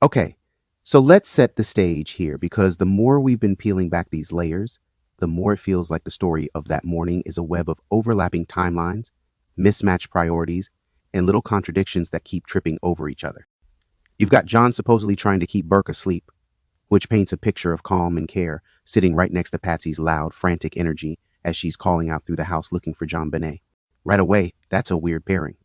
Okay, so let's set the stage here because the more we've been peeling back these layers, the more it feels like the story of that morning is a web of overlapping timelines, mismatched priorities, and little contradictions that keep tripping over each other. You've got John supposedly trying to keep Burke asleep, which paints a picture of calm and care, sitting right next to Patsy's loud, frantic energy as she's calling out through the house looking for JonBenet. Right away, that's a weird pairing.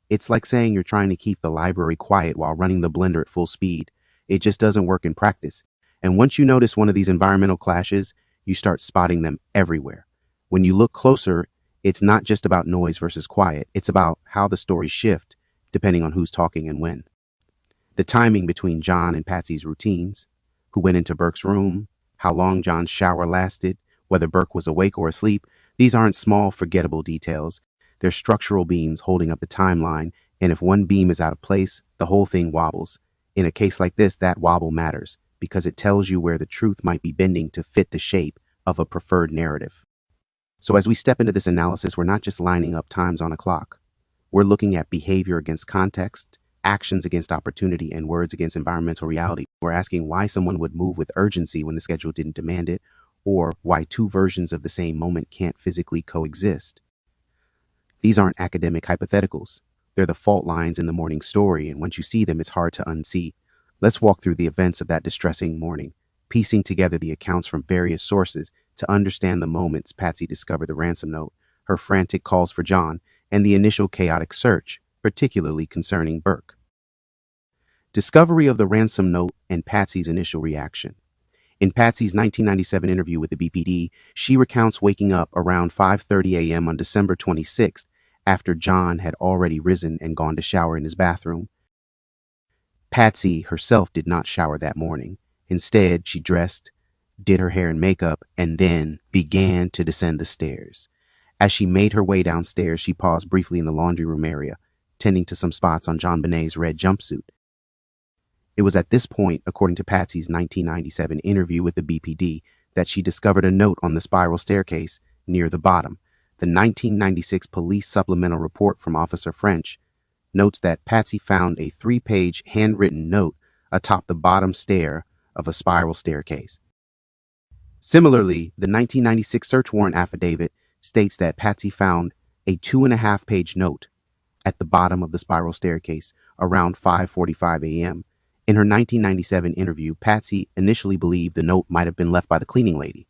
It's like saying you're trying to keep the library quiet while running the blender at full speed. It just doesn't work in practice. And once you notice one of these environmental clashes, you start spotting them everywhere. When you look closer, it's not just about noise versus quiet. It's about how the stories shift depending on who's talking and when. The timing between John and Patsy's routines, who went into Burke's room, how long John's shower lasted, whether Burke was awake or asleep, these aren't small, forgettable details. They're structural beams holding up the timeline, and if one beam is out of place, the whole thing wobbles. In a case like this, that wobble matters because it tells you where the truth might be bending to fit the shape of a preferred narrative. So as we step into this analysis, we're not just lining up times on a clock. We're looking at behavior against context, actions against opportunity, and words against environmental reality. We're asking why someone would move with urgency when the schedule didn't demand it, or why two versions of the same moment can't physically coexist. These aren't academic hypotheticals. They're the fault lines in the morning story, and once you see them, it's hard to unsee. Let's walk through the events of that distressing morning, piecing together the accounts from various sources to understand the moments Patsy discovered the ransom note, her frantic calls for John, and the initial chaotic search, particularly concerning Burke. Discovery of the ransom note and Patsy's initial reaction. In Patsy's 1997 interview with the BPD, she recounts waking up around 5:30 a.m. on December 26th after John had already risen and gone to shower in his bathroom. Patsy herself did not shower that morning. Instead, she dressed, did her hair and makeup, and then began to descend the stairs. As she made her way downstairs, she paused briefly in the laundry room area, tending to some spots on JonBenet's red jumpsuit. It was at this point, according to Patsy's 1997 interview with the BPD, that she discovered a note on the spiral staircase near the bottom. The 1996 police supplemental report from Officer French notes that Patsy found a 3-page handwritten note atop the bottom stair of a spiral staircase. Similarly, the 1996 search warrant affidavit states that Patsy found a 2.5-page note at the bottom of the spiral staircase around 5:45 a.m. In her 1997 interview, Patsy initially believed the note might have been left by the cleaning lady.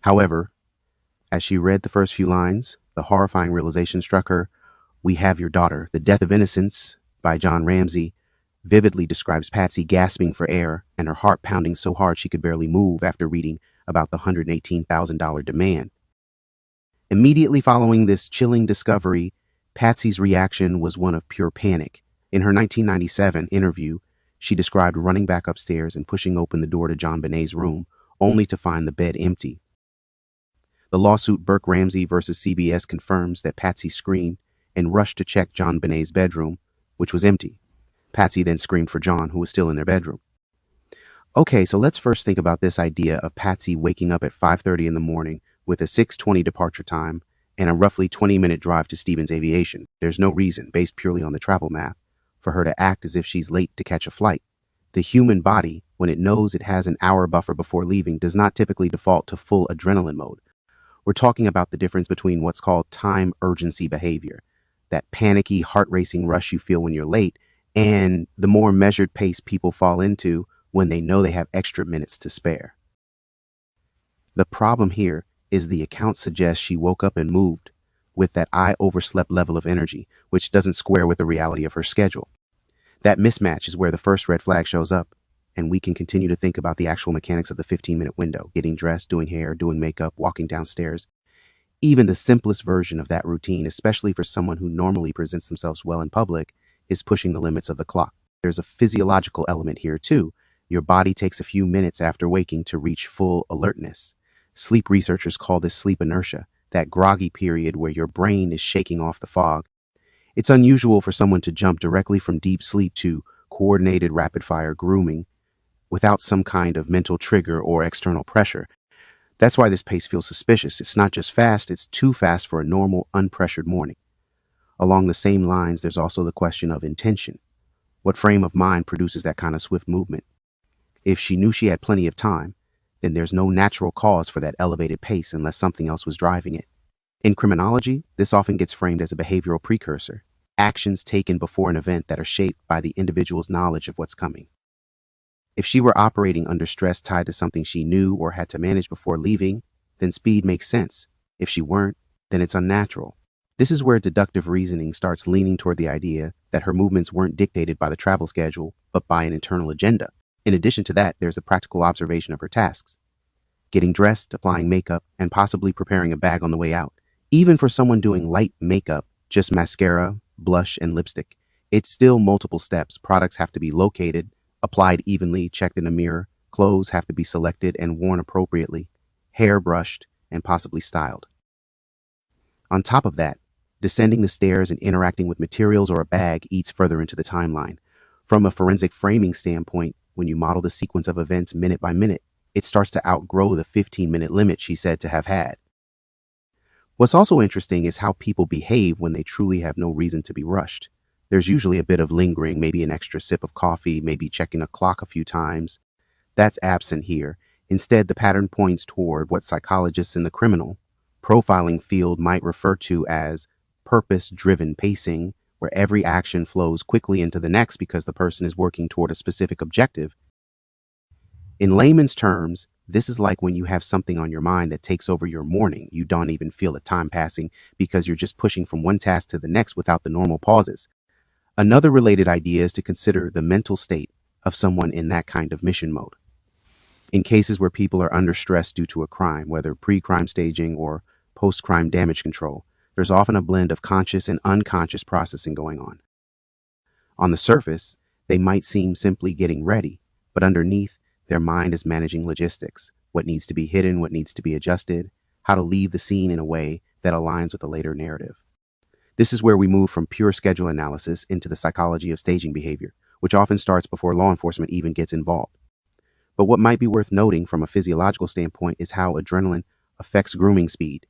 However, as she read the first few lines, the horrifying realization struck her. We Have Your Daughter, The Death of Innocence by John Ramsey vividly describes Patsy gasping for air and her heart pounding so hard she could barely move after reading about the $118,000 demand. Immediately following this chilling discovery, Patsy's reaction was one of pure panic. In her 1997 interview, she described running back upstairs and pushing open the door to JonBenet's room, only to find the bed empty. The lawsuit Burke Ramsey versus CBS confirms that Patsy screamed and rushed to check JonBenet's bedroom, which was empty. Patsy then screamed for John, who was still in their bedroom. Okay, so let's first think about this idea of Patsy waking up at 5:30 in the morning with a 6:20 departure time and a roughly 20-minute drive to Stevens Aviation. There's no reason, based purely on the travel math, for her to act as if she's late to catch a flight. The human body, when it knows it has an hour buffer before leaving, does not typically default to full adrenaline mode. We're talking about the difference between what's called time urgency behavior, that panicky, heart-racing rush you feel when you're late, and the more measured pace people fall into when they know they have extra minutes to spare. The problem here is the account suggests she woke up and moved with that I overslept level of energy, which doesn't square with the reality of her schedule. That mismatch is where the first red flag shows up, and we can continue to think about the actual mechanics of the 15-minute window, getting dressed, doing hair, doing makeup, walking downstairs. Even the simplest version of that routine, especially for someone who normally presents themselves well in public, is pushing the limits of the clock. There's a physiological element here too. Your body takes a few minutes after waking to reach full alertness. Sleep researchers call this sleep inertia, that groggy period where your brain is shaking off the fog. It's unusual for someone to jump directly from deep sleep to coordinated rapid-fire grooming without some kind of mental trigger or external pressure. That's why this pace feels suspicious. It's not just fast, it's too fast for a normal, unpressured morning. Along the same lines, there's also the question of intention. What frame of mind produces that kind of swift movement? If she knew she had plenty of time, then there's no natural cause for that elevated pace unless something else was driving it. In criminology, this often gets framed as a behavioral precursor, actions taken before an event that are shaped by the individual's knowledge of what's coming. If she were operating under stress tied to something she knew or had to manage before leaving, then speed makes sense. If she weren't, then it's unnatural. This is where deductive reasoning starts leaning toward the idea that her movements weren't dictated by the travel schedule, but by an internal agenda. In addition to that, there's a practical observation of her tasks: getting dressed, applying makeup, and possibly preparing a bag on the way out. Even for someone doing light makeup, just mascara, blush, and lipstick, it's still multiple steps. Products have to be located, applied evenly, checked in a mirror. Clothes have to be selected and worn appropriately, hair brushed, and possibly styled. On top of that, descending the stairs and interacting with materials or a bag eats further into the timeline. From a forensic framing standpoint, when you model the sequence of events minute by minute, it starts to outgrow the 15-minute limit she said to have had. What's also interesting is how people behave when they truly have no reason to be rushed. There's usually a bit of lingering, maybe an extra sip of coffee, maybe checking a clock a few times. That's absent here. Instead, the pattern points toward what psychologists in the criminal profiling field might refer to as purpose-driven pacing, where every action flows quickly into the next because the person is working toward a specific objective. In layman's terms, this is like when you have something on your mind that takes over your morning. You don't even feel the time passing because you're just pushing from one task to the next without the normal pauses. Another related idea is to consider the mental state of someone in that kind of mission mode. In cases where people are under stress due to a crime, whether pre-crime staging or post-crime damage control, there's often a blend of conscious and unconscious processing going on. On the surface, they might seem simply getting ready, but underneath, their mind is managing logistics: what needs to be hidden, what needs to be adjusted, how to leave the scene in a way that aligns with the later narrative. This is where we move from pure schedule analysis into the psychology of staging behavior, which often starts before law enforcement even gets involved. But what might be worth noting from a physiological standpoint is how adrenaline affects grooming speed.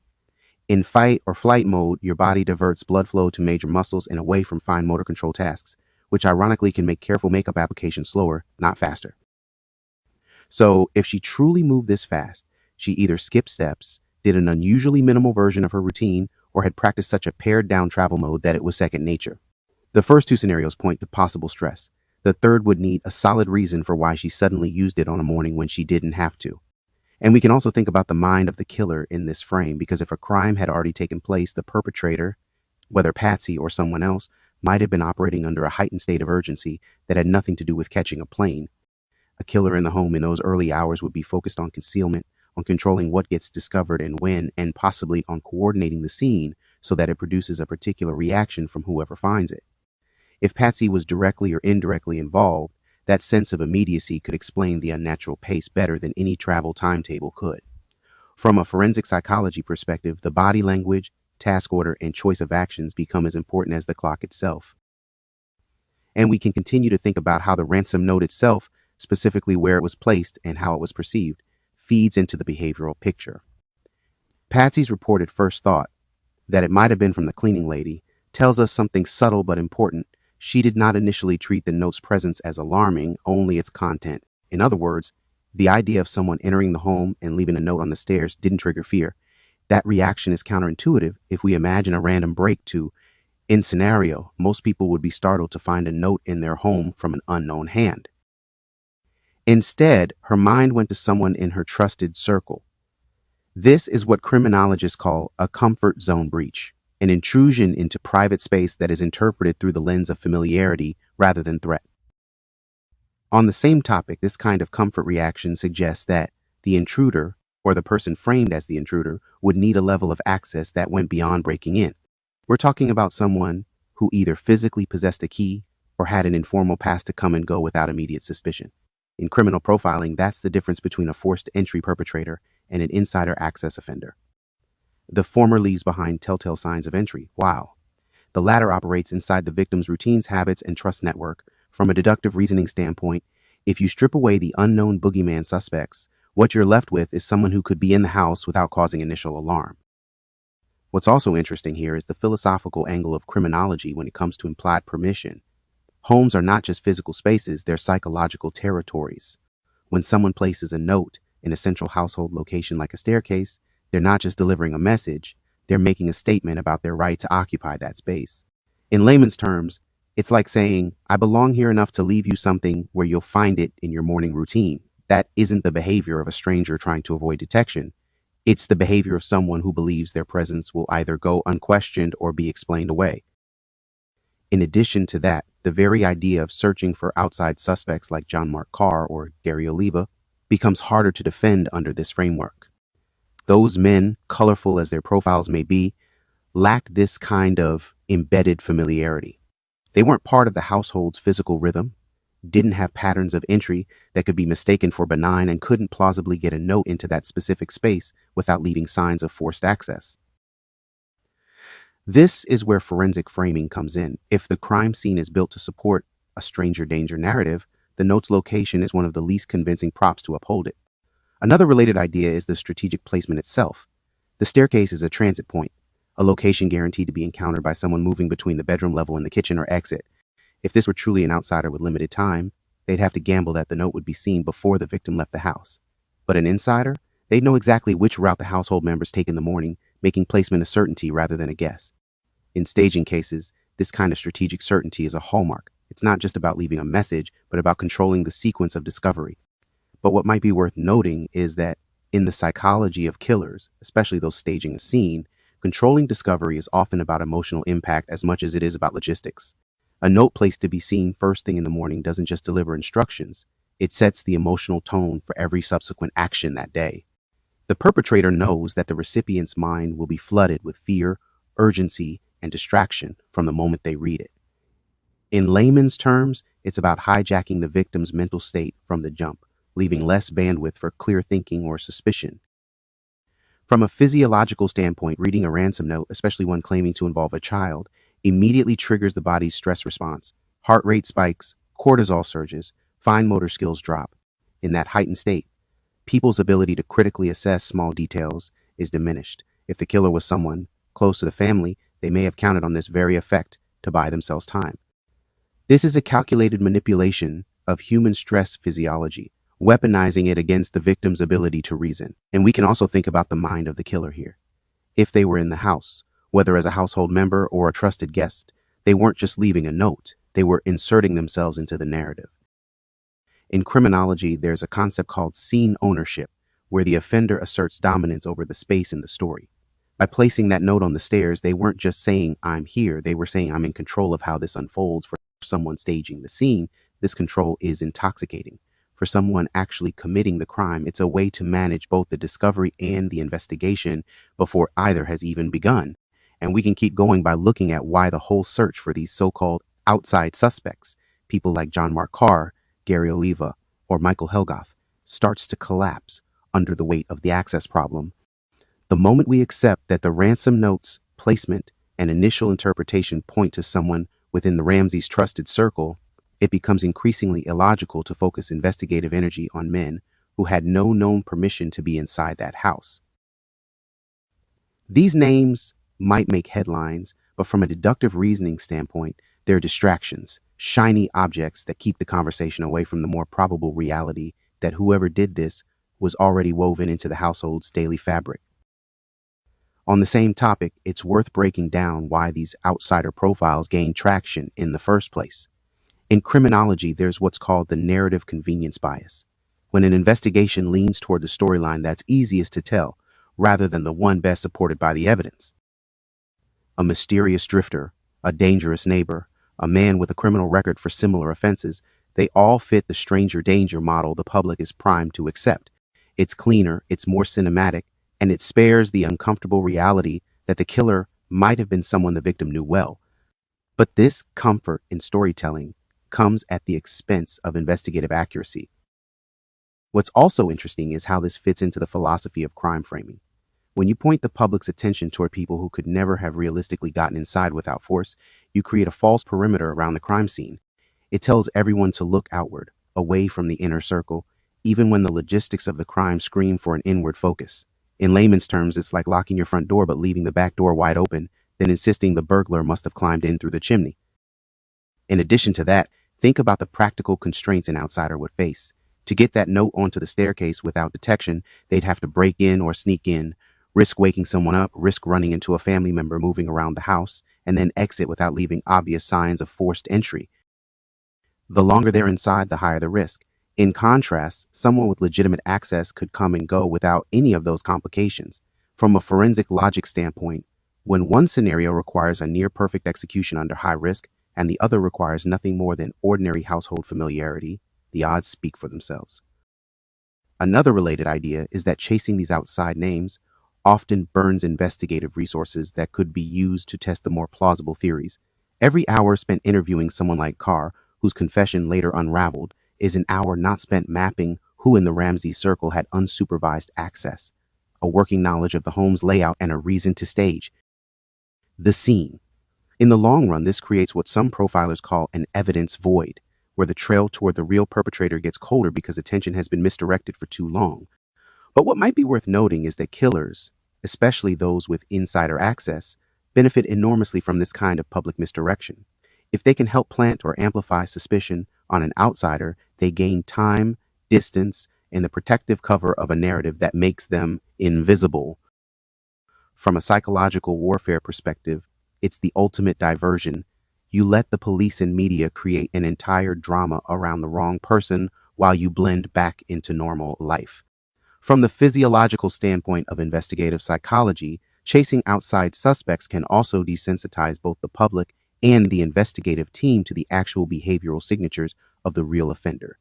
In fight or flight mode, your body diverts blood flow to major muscles and away from fine motor control tasks, which ironically can make careful makeup application slower, not faster. So if she truly moved this fast, she either skipped steps, did an unusually minimal version of her routine, or had practiced such a pared down travel mode that it was second nature. The first two scenarios point to possible stress. The third would need a solid reason for why she suddenly used it on a morning when she didn't have to. And we can also think about the mind of the killer in this frame, because if a crime had already taken place, the perpetrator, whether Patsy or someone else, might have been operating under a heightened state of urgency that had nothing to do with catching a plane. A killer in the home in those early hours would be focused on concealment, on controlling what gets discovered and when, and possibly on coordinating the scene so that it produces a particular reaction from whoever finds it. If Patsy was directly or indirectly involved, that sense of immediacy could explain the unnatural pace better than any travel timetable could. From a forensic psychology perspective, the body language, task order, and choice of actions become as important as the clock itself. And we can continue to think about how the ransom note itself, specifically where it was placed and how it was perceived, feeds into the behavioral picture. Patsy's reported first thought, that it might have been from the cleaning lady, tells us something subtle but important. She did not initially treat the note's presence as alarming, only its content. In other words, the idea of someone entering the home and leaving a note on the stairs didn't trigger fear. That reaction is counterintuitive. If we imagine a random break in scenario, most people would be startled to find a note in their home from an unknown hand. Instead, her mind went to someone in her trusted circle. This is what criminologists call a comfort zone breach, an intrusion into private space that is interpreted through the lens of familiarity rather than threat. On the same topic, this kind of comfort reaction suggests that the intruder, or the person framed as the intruder, would need a level of access that went beyond breaking in. We're talking about someone who either physically possessed a key or had an informal pass to come and go without immediate suspicion. In criminal profiling, that's the difference between a forced entry perpetrator and an insider access offender. The former leaves behind telltale signs of entry. Wow. The latter operates inside the victim's routines, habits, and trust network. From a deductive reasoning standpoint, if you strip away the unknown boogeyman suspects, what you're left with is someone who could be in the house without causing initial alarm. What's also interesting here is the philosophical angle of criminology when it comes to implied permission. Homes are not just physical spaces, they're psychological territories. When someone places a note in a central household location like a staircase, they're not just delivering a message, they're making a statement about their right to occupy that space. In layman's terms, it's like saying, I belong here enough to leave you something where you'll find it in your morning routine. That isn't the behavior of a stranger trying to avoid detection. It's the behavior of someone who believes their presence will either go unquestioned or be explained away. In addition to that, the very idea of searching for outside suspects like John Mark Carr or Gary Oliva becomes harder to defend under this framework. Those men, colorful as their profiles may be, lacked this kind of embedded familiarity. They weren't part of the household's physical rhythm, didn't have patterns of entry that could be mistaken for benign, and couldn't plausibly get a note into that specific space without leaving signs of forced access. This is where forensic framing comes in. If the crime scene is built to support a stranger danger narrative, the note's location is one of the least convincing props to uphold it. Another related idea is the strategic placement itself. The staircase is a transit point, a location guaranteed to be encountered by someone moving between the bedroom level and the kitchen or exit. If this were truly an outsider with limited time, they'd have to gamble that the note would be seen before the victim left the house. But an insider, they'd know exactly which route the household members take in the morning, making placement a certainty rather than a guess. In staging cases, this kind of strategic certainty is a hallmark. It's not just about leaving a message, but about controlling the sequence of discovery. But what might be worth noting is that in the psychology of killers, especially those staging a scene, controlling discovery is often about emotional impact as much as it is about logistics. A note placed to be seen first thing in the morning doesn't just deliver instructions, it sets the emotional tone for every subsequent action that day. The perpetrator knows that the recipient's mind will be flooded with fear, urgency, and distraction from the moment they read it. In layman's terms, it's about hijacking the victim's mental state from the jump, leaving less bandwidth for clear thinking or suspicion. From a physiological standpoint, reading a ransom note, especially one claiming to involve a child, immediately triggers the body's stress response. Heart rate spikes, cortisol surges, fine motor skills drop. In that heightened state, people's ability to critically assess small details is diminished. If the killer was someone close to the family, they may have counted on this very effect to buy themselves time. This is a calculated manipulation of human stress physiology, weaponizing it against the victim's ability to reason. And we can also think about the mind of the killer here. If they were in the house, whether as a household member or a trusted guest, they weren't just leaving a note, they were inserting themselves into the narrative. In criminology, there's a concept called scene ownership, where the offender asserts dominance over the space in the story. By placing that note on the stairs, they weren't just saying, I'm here, they were saying, I'm in control of how this unfolds. For someone staging the scene, this control is intoxicating. For someone actually committing the crime, it's a way to manage both the discovery and the investigation before either has even begun. And we can keep going by looking at why the whole search for these so-called outside suspects, people like John Mark Carr, Gary Oliva, or Michael Helgoth, starts to collapse under the weight of the access problem. The moment we accept that the ransom note's placement and initial interpretation point to someone within the Ramseys' trusted circle, it becomes increasingly illogical to focus investigative energy on men who had no known permission to be inside that house. These names might make headlines, but from a deductive reasoning standpoint, they're distractions, shiny objects that keep the conversation away from the more probable reality that whoever did this was already woven into the household's daily fabric. On the same topic, it's worth breaking down why these outsider profiles gain traction in the first place. In criminology, there's what's called the narrative convenience bias, when an investigation leans toward the storyline that's easiest to tell, rather than the one best supported by the evidence. A mysterious drifter, a dangerous neighbor, a man with a criminal record for similar offenses, they all fit the stranger danger model the public is primed to accept. It's cleaner, it's more cinematic, and it spares the uncomfortable reality that the killer might have been someone the victim knew well. But this comfort in storytelling comes at the expense of investigative accuracy. What's also interesting is how this fits into the philosophy of crime framing. When you point the public's attention toward people who could never have realistically gotten inside without force, you create a false perimeter around the crime scene. It tells everyone to look outward, away from the inner circle, even when the logistics of the crime scream for an inward focus. In layman's terms, it's like locking your front door but leaving the back door wide open, then insisting the burglar must have climbed in through the chimney. In addition to that, Think about the practical constraints an outsider would face. To get that note onto the staircase without detection, they'd have to break in or sneak in, risk waking someone up, risk running into a family member moving around the house, and then exit without leaving obvious signs of forced entry. The longer they're inside, the higher the risk. In contrast, someone with legitimate access could come and go without any of those complications. From a forensic logic standpoint, when one scenario requires a near-perfect execution under high risk, and the other requires nothing more than ordinary household familiarity, the odds speak for themselves. Another related idea is that chasing these outside names often burns investigative resources that could be used to test the more plausible theories. Every hour spent interviewing someone like Carr, whose confession later unraveled, is an hour not spent mapping who in the Ramsey circle had unsupervised access, a working knowledge of the home's layout, and a reason to stage the scene. In the long run, this creates what some profilers call an evidence void, where the trail toward the real perpetrator gets colder because attention has been misdirected for too long. But what might be worth noting is that killers, especially those with insider access, benefit enormously from this kind of public misdirection. If they can help plant or amplify suspicion on an outsider, they gain time, distance, and the protective cover of a narrative that makes them invisible. From a psychological warfare perspective, it's the ultimate diversion. You let the police and media create an entire drama around the wrong person while you blend back into normal life. From the physiological standpoint of investigative psychology, chasing outside suspects can also desensitize both the public and the investigative team to the actual behavioral signatures of the real offender.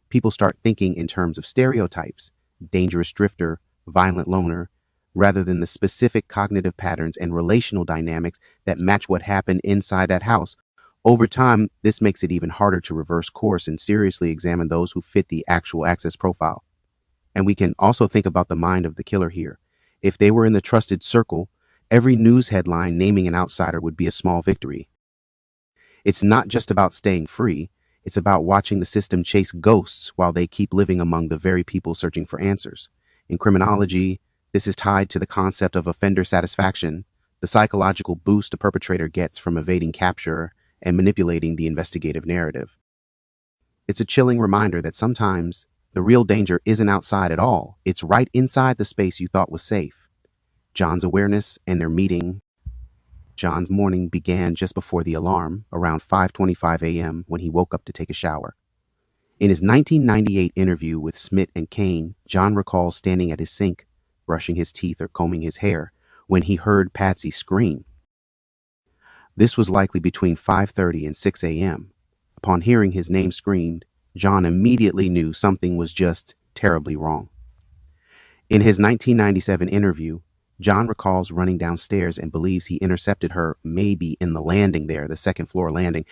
People start thinking in terms of stereotypes, dangerous drifter, violent loner, rather than the specific cognitive patterns and relational dynamics that match what happened inside that house. Over time, this makes it even harder to reverse course and seriously examine those who fit the actual access profile. And we can also think about the mind of the killer here. If they were in the trusted circle, every news headline naming an outsider would be a small victory. It's not just about staying free, it's about watching the system chase ghosts while they keep living among the very people searching for answers. In criminology, this is tied to the concept of offender satisfaction, the psychological boost a perpetrator gets from evading capture and manipulating the investigative narrative. It's a chilling reminder that sometimes the real danger isn't outside at all. It's right inside the space you thought was safe. John's awareness and their meeting. John's morning began just before the alarm, around 5:25 a.m. when he woke up to take a shower. In his 1998 interview with Smith and Kane, John recalls standing at his sink, brushing his teeth or combing his hair, when he heard Patsy scream. This was likely between 5:30 and 6 a.m. Upon hearing his name screamed, John immediately knew something was just terribly wrong. In his 1997 interview, John recalls running downstairs and believes he intercepted her maybe in the landing there, the second floor landing.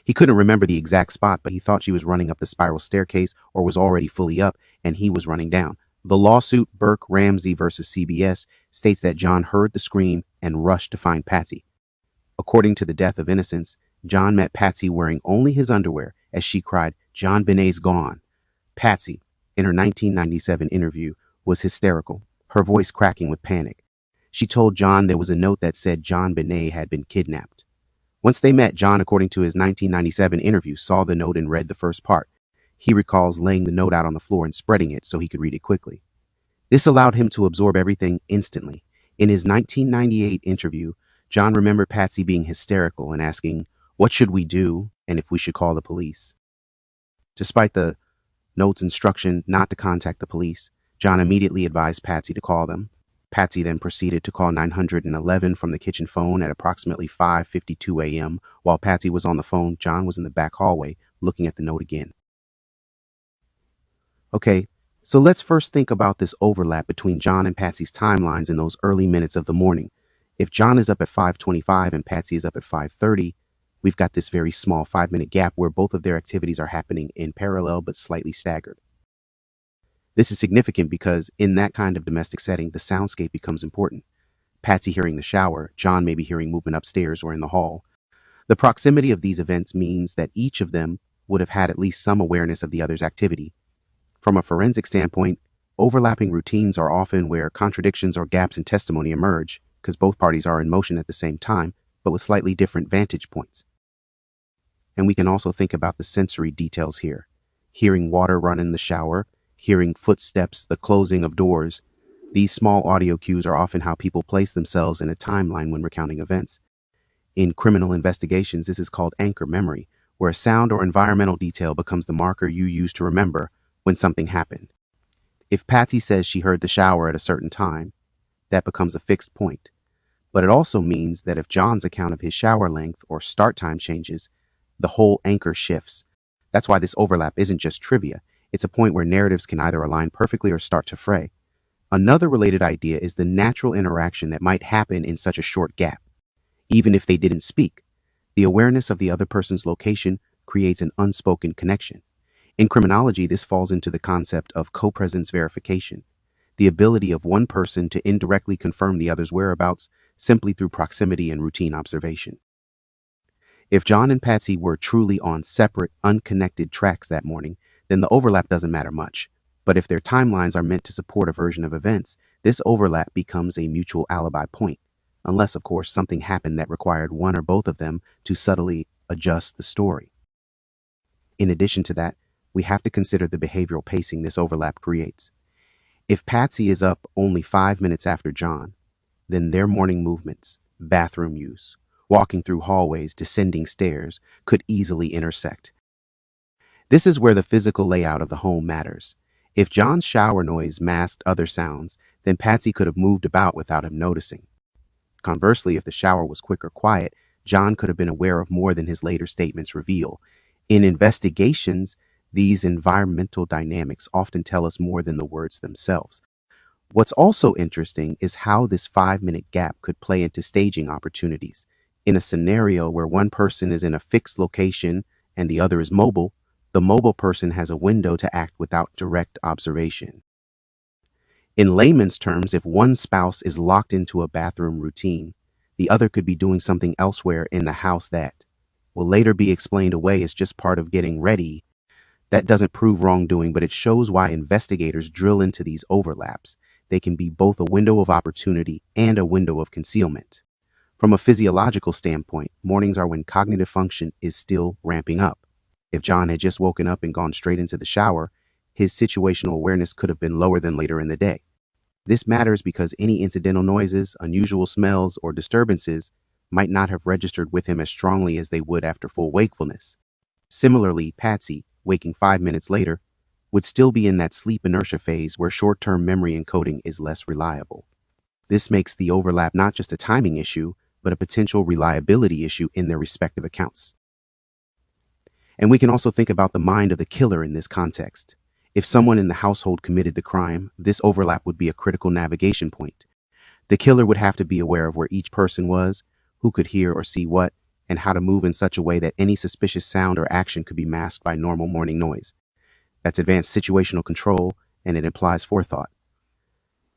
He couldn't remember the exact spot, but he thought she was running up the spiral staircase or was already fully up and he was running down. The lawsuit Burke Ramsey versus CBS states that John heard the scream and rushed to find Patsy. According to The Death of Innocence, John met Patsy wearing only his underwear as she cried, "JonBenet's gone." Patsy, in her 1997 interview, was hysterical, her voice cracking with panic. She told John there was a note that said JonBenet had been kidnapped. Once they met, John, according to his 1997 interview, saw the note and read the first part. He recalls laying the note out on the floor and spreading it so he could read it quickly. This allowed him to absorb everything instantly. In his 1998 interview, John remembered Patsy being hysterical and asking, "What should we do?" and if we should call the police. Despite the note's instruction not to contact the police, John immediately advised Patsy to call them. Patsy then proceeded to call 911 from the kitchen phone at approximately 5:52 a.m. While Patsy was on the phone, John was in the back hallway looking at the note again. Okay, so let's first think about this overlap between John and Patsy's timelines in those early minutes of the morning. If John is up at 5:25 and Patsy is up at 5:30, we've got this very small 5-minute gap where both of their activities are happening in parallel but slightly staggered. This is significant because in that kind of domestic setting, the soundscape becomes important. Patsy hearing the shower, John may be hearing movement upstairs or in the hall. The proximity of these events means that each of them would have had at least some awareness of the other's activity. From a forensic standpoint, overlapping routines are often where contradictions or gaps in testimony emerge, because both parties are in motion at the same time, but with slightly different vantage points. And we can also think about the sensory details here. Hearing water run in the shower, hearing footsteps, the closing of doors. These small audio cues are often how people place themselves in a timeline when recounting events. In criminal investigations, this is called anchor memory, where a sound or environmental detail becomes the marker you use to remember when something happened. If Patsy says she heard the shower at a certain time, that becomes a fixed point. But it also means that if John's account of his shower length or start time changes, the whole anchor shifts. That's why this overlap isn't just trivia. It's a point where narratives can either align perfectly or start to fray. Another related idea is the natural interaction that might happen in such a short gap. Even if they didn't speak, the awareness of the other person's location creates an unspoken connection. In criminology, this falls into the concept of co-presence verification, the ability of one person to indirectly confirm the other's whereabouts simply through proximity and routine observation. If John and Patsy were truly on separate, unconnected tracks that morning, then the overlap doesn't matter much. But if their timelines are meant to support a version of events, this overlap becomes a mutual alibi point, unless, of course, something happened that required one or both of them to subtly adjust the story. In addition to that, we have to consider the behavioral pacing this overlap creates. If Patsy is up only 5 minutes after John, then their morning movements, bathroom use, walking through hallways, descending stairs, could easily intersect. This is where the physical layout of the home matters. If John's shower noise masked other sounds, then Patsy could have moved about without him noticing. Conversely, if the shower was quick or quiet, John could have been aware of more than his later statements reveal. In investigations, these environmental dynamics often tell us more than the words themselves. What's also interesting is how this 5-minute gap could play into staging opportunities. In a scenario where one person is in a fixed location and the other is mobile, the mobile person has a window to act without direct observation. In layman's terms, if one spouse is locked into a bathroom routine, the other could be doing something elsewhere in the house that will later be explained away as just part of getting ready. That doesn't prove wrongdoing, but it shows why investigators drill into these overlaps. They can be both a window of opportunity and a window of concealment. From a physiological standpoint, mornings are when cognitive function is still ramping up. If John had just woken up and gone straight into the shower, his situational awareness could have been lower than later in the day. This matters because any incidental noises, unusual smells, or disturbances might not have registered with him as strongly as they would after full wakefulness. Similarly, Patsy, waking 5 minutes later, would still be in that sleep inertia phase where short-term memory encoding is less reliable. This makes the overlap not just a timing issue, but a potential reliability issue in their respective accounts. And we can also think about the mind of the killer in this context. If someone in the household committed the crime, this overlap would be a critical navigation point. The killer would have to be aware of where each person was, who could hear or see what, and how to move in such a way that any suspicious sound or action could be masked by normal morning noise. That's advanced situational control, and it implies forethought.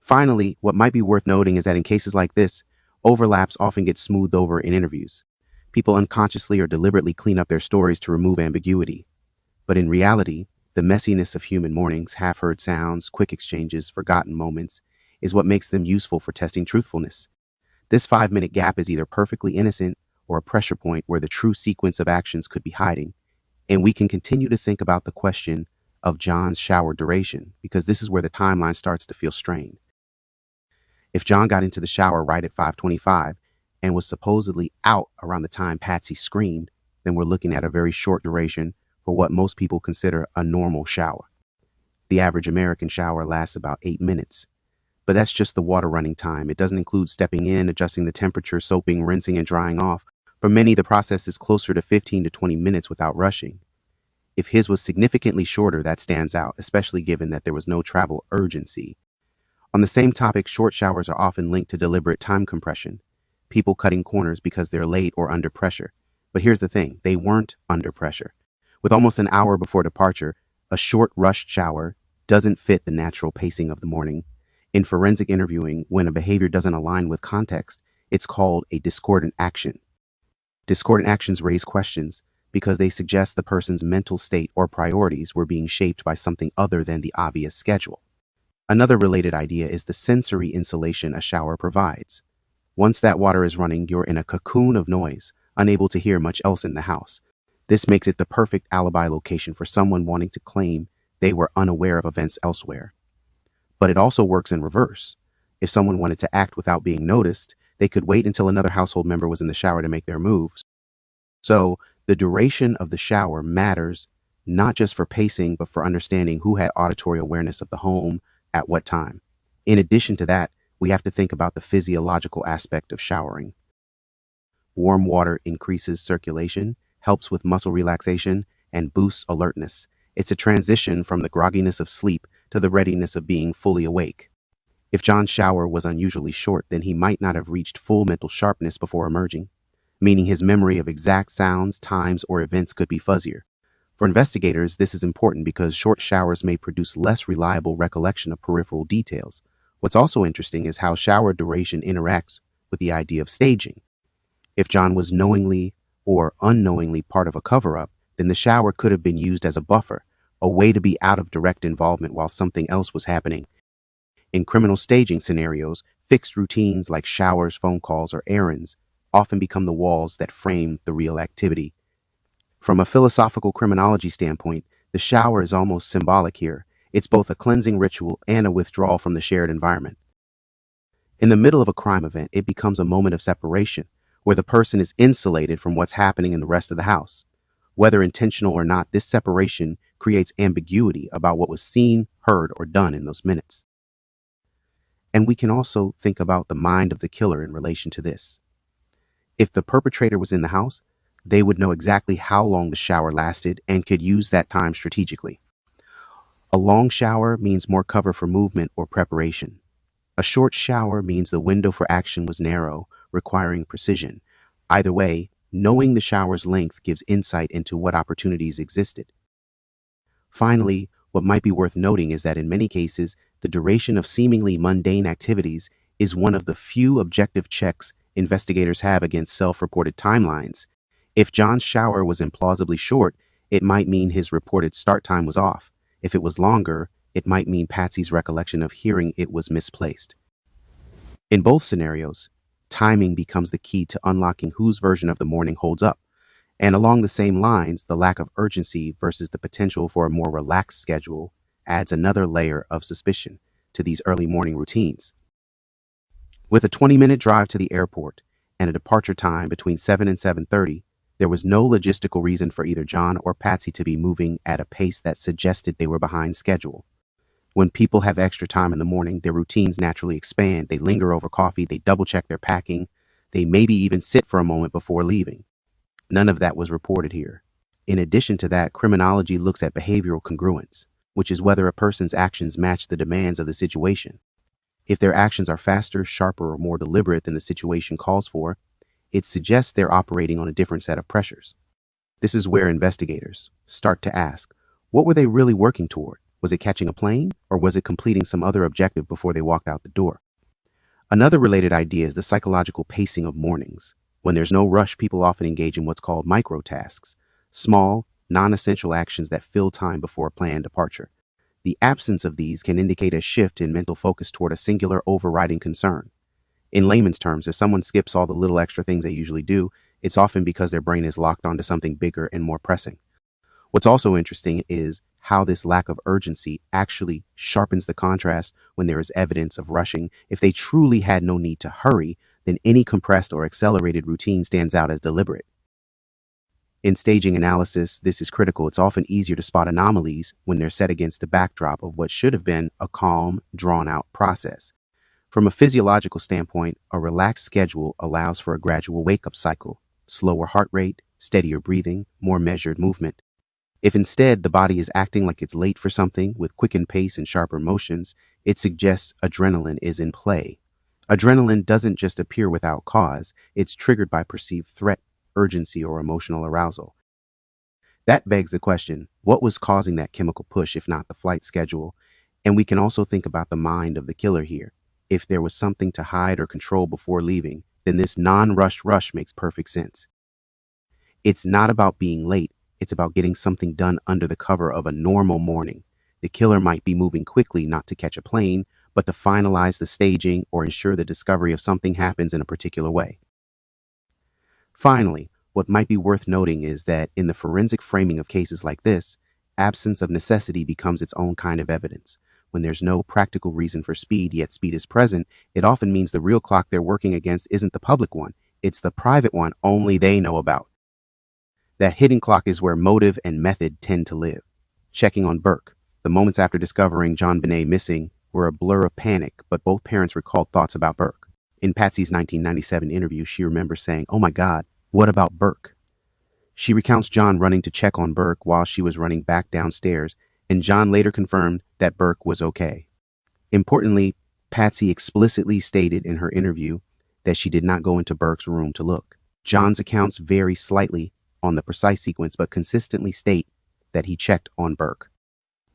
Finally, what might be worth noting is that in cases like this, overlaps often get smoothed over in interviews. People unconsciously or deliberately clean up their stories to remove ambiguity. But in reality, the messiness of human mornings, half-heard sounds, quick exchanges, forgotten moments, is what makes them useful for testing truthfulness. This 5-minute gap is either perfectly innocent or a pressure point where the true sequence of actions could be hiding. And we can continue to think about the question of John's shower duration, because this is where the timeline starts to feel strained. If John got into the shower right at 5:25 and was supposedly out around the time Patsy screamed, then we're looking at a very short duration for what most people consider a normal shower. The average American shower lasts about 8 minutes. But that's just the water running time. It doesn't include stepping in, adjusting the temperature, soaping, rinsing, and drying off. For many, the process is closer to 15 to 20 minutes without rushing. If his was significantly shorter, that stands out, especially given that there was no travel urgency. On the same topic, short showers are often linked to deliberate time compression, people cutting corners because they're late or under pressure. But here's the thing, they weren't under pressure. With almost an hour before departure, a short rushed shower doesn't fit the natural pacing of the morning. In forensic interviewing, when a behavior doesn't align with context, it's called a discordant action. Discordant actions raise questions because they suggest the person's mental state or priorities were being shaped by something other than the obvious schedule. Another related idea is the sensory insulation a shower provides. Once that water is running, you're in a cocoon of noise, unable to hear much else in the house. This makes it the perfect alibi location for someone wanting to claim they were unaware of events elsewhere. But it also works in reverse. If someone wanted to act without being noticed, they could wait until another household member was in the shower to make their moves. So the duration of the shower matters not just for pacing, but for understanding who had auditory awareness of the home at what time. In addition to that, we have to think about the physiological aspect of showering. Warm water increases circulation, helps with muscle relaxation, and boosts alertness. It's a transition from the grogginess of sleep to the readiness of being fully awake. If John's shower was unusually short, then he might not have reached full mental sharpness before emerging, meaning his memory of exact sounds, times, or events could be fuzzier. For investigators, this is important because short showers may produce less reliable recollection of peripheral details. What's also interesting is how shower duration interacts with the idea of staging. If John was knowingly or unknowingly part of a cover-up, then the shower could have been used as a buffer, a way to be out of direct involvement while something else was happening. In criminal staging scenarios, fixed routines like showers, phone calls, or errands often become the walls that frame the real activity. From a philosophical criminology standpoint, the shower is almost symbolic here. It's both a cleansing ritual and a withdrawal from the shared environment. In the middle of a crime event, it becomes a moment of separation, where the person is insulated from what's happening in the rest of the house. Whether intentional or not, this separation creates ambiguity about what was seen, heard, or done in those minutes. And we can also think about the mind of the killer in relation to this. If the perpetrator was in the house, they would know exactly how long the shower lasted and could use that time strategically. A long shower means more cover for movement or preparation. A short shower means the window for action was narrow, requiring precision. Either way, knowing the shower's length gives insight into what opportunities existed. Finally, what might be worth noting is that in many cases, the duration of seemingly mundane activities is one of the few objective checks investigators have against self-reported timelines. If John's shower was implausibly short, it might mean his reported start time was off. If it was longer, it might mean Patsy's recollection of hearing it was misplaced. In both scenarios, timing becomes the key to unlocking whose version of the morning holds up. And along the same lines, the lack of urgency versus the potential for a more relaxed schedule adds another layer of suspicion to these early morning routines. With a 20-minute drive to the airport and a departure time between 7 and 7:30, there was no logistical reason for either John or Patsy to be moving at a pace that suggested they were behind schedule. When people have extra time in the morning, their routines naturally expand. They linger over coffee, they double-check their packing, they maybe even sit for a moment before leaving. None of that was reported here. In addition to that, criminology looks at behavioral congruence, which is whether a person's actions match the demands of the situation. If their actions are faster, sharper, or more deliberate than the situation calls for, it suggests they're operating on a different set of pressures. This is where investigators start to ask, what were they really working toward? Was it catching a plane, or was it completing some other objective before they walked out the door? Another related idea is the psychological pacing of mornings. When there's no rush, people often engage in what's called micro-tasks, small, non-essential actions that fill time before a planned departure. The absence of these can indicate a shift in mental focus toward a singular overriding concern. In layman's terms, if someone skips all the little extra things they usually do, it's often because their brain is locked onto something bigger and more pressing. What's also interesting is how this lack of urgency actually sharpens the contrast when there is evidence of rushing. If they truly had no need to hurry, then any compressed or accelerated routine stands out as deliberate. In staging analysis, this is critical. It's often easier to spot anomalies when they're set against the backdrop of what should have been a calm, drawn-out process. From a physiological standpoint, a relaxed schedule allows for a gradual wake-up cycle, slower heart rate, steadier breathing, more measured movement. If instead the body is acting like it's late for something with quickened pace and sharper motions, it suggests adrenaline is in play. Adrenaline doesn't just appear without cause, it's triggered by perceived threat, urgency, or emotional arousal. That begs the question, what was causing that chemical push if not the flight schedule? And we can also think about the mind of the killer here. If there was something to hide or control before leaving, then this non-rush rush makes perfect sense. It's not about being late, it's about getting something done under the cover of a normal morning. The killer might be moving quickly not to catch a plane, but to finalize the staging or ensure the discovery of something happens in a particular way. Finally, What might be worth noting is that in the forensic framing of cases like this, absence of necessity becomes its own kind of evidence. When there's no practical reason for speed, yet speed is present, it often means the real clock they're working against isn't the public one, it's the private one only they know about. That hidden clock is where motive and method tend to live. Checking on Burke. The moments after discovering JonBenet missing were a blur of panic, but both parents recalled thoughts about Burke. In Patsy's 1997 interview, she remembers saying, "Oh my God, what about Burke?" She recounts John running to check on Burke while she was running back downstairs, and John later confirmed that Burke was okay. Importantly, Patsy explicitly stated in her interview that she did not go into Burke's room to look. John's accounts vary slightly on the precise sequence, but consistently state that he checked on Burke.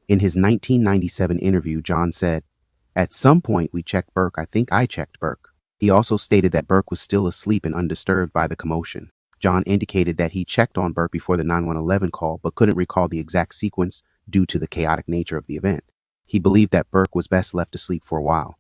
In his 1997 interview, John said, "At some point we checked Burke. I think I checked Burke." He also stated that Burke was still asleep and undisturbed by the commotion. John indicated that he checked on Burke before the 911 call, but couldn't recall the exact sequence due to the chaotic nature of the event. He believed that Burke was best left to sleep for a while.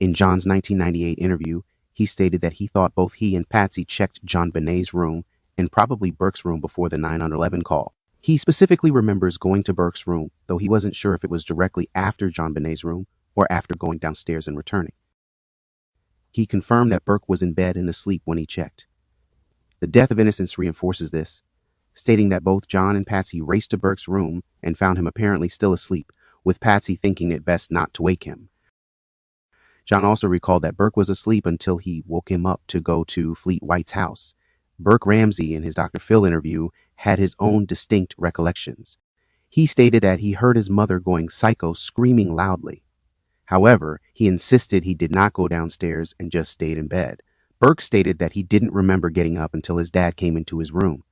In John's 1998 interview, he stated that he thought both he and Patsy checked JonBenet's room and probably Burke's room before the 911 call. He specifically remembers going to Burke's room, though he wasn't sure if it was directly after JonBenet's room or after going downstairs and returning. He confirmed that Burke was in bed and asleep when he checked. The death of innocence reinforces this, stating that both John and Patsy raced to Burke's room and found him apparently still asleep, with Patsy thinking it best not to wake him. John also recalled that Burke was asleep until he woke him up to go to Fleet White's house. Burke Ramsey, in his Dr. Phil interview, had his own distinct recollections. He stated that he heard his mother going psycho, screaming loudly. However, he insisted he did not go downstairs and just stayed in bed. Burke stated that he didn't remember getting up until his dad came into his room.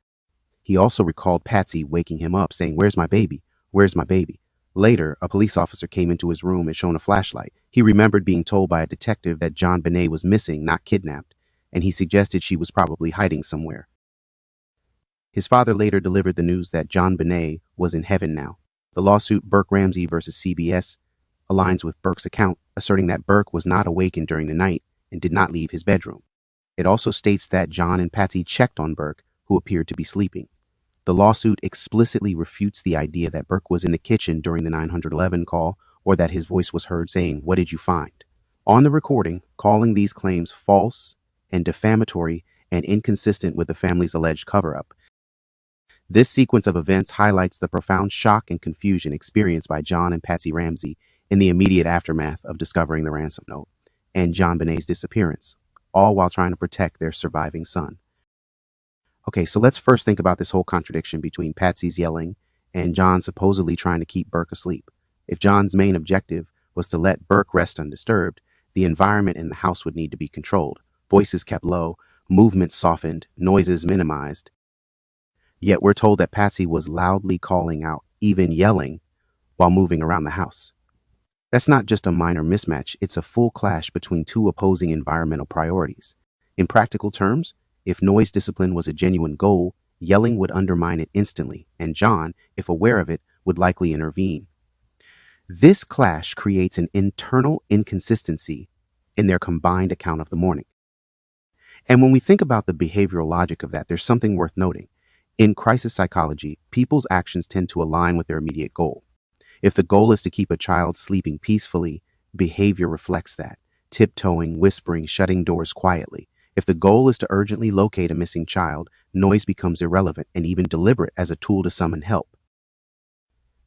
He also recalled Patsy waking him up, saying, "Where's my baby? Where's my baby?" Later, a police officer came into his room and shone a flashlight. He remembered being told by a detective that JonBenet was missing, not kidnapped, and he suggested she was probably hiding somewhere. His father later delivered the news that JonBenet was in heaven now. The lawsuit Burke Ramsey versus CBS aligns with Burke's account, asserting that Burke was not awakened during the night and did not leave his bedroom. It also states that John and Patsy checked on Burke, who appeared to be sleeping. The lawsuit explicitly refutes the idea that Burke was in the kitchen during the 911 call or that his voice was heard saying, "What did you find?" on the recording, calling these claims false and defamatory and inconsistent with the family's alleged cover-up. This sequence of events highlights the profound shock and confusion experienced by John and Patsy Ramsey in the immediate aftermath of discovering the ransom note and JonBenet's disappearance, all while trying to protect their surviving son. Okay, so let's first think about this whole contradiction between Patsy's yelling and John supposedly trying to keep Burke asleep. If John's main objective was to let Burke rest undisturbed, the environment in the house would need to be controlled, voices kept low, movements softened, noises minimized. Yet we're told that Patsy was loudly calling out, even yelling, while moving around the house. That's not just a minor mismatch, it's a full clash between two opposing environmental priorities. In practical terms, if noise discipline was a genuine goal, yelling would undermine it instantly, and John, if aware of it, would likely intervene. This clash creates an internal inconsistency in their combined account of the morning. And when we think about the behavioral logic of that, there's something worth noting. In crisis psychology, people's actions tend to align with their immediate goal. If the goal is to keep a child sleeping peacefully, behavior reflects that, tiptoeing, whispering, shutting doors quietly. If the goal is to urgently locate a missing child, noise becomes irrelevant and even deliberate as a tool to summon help.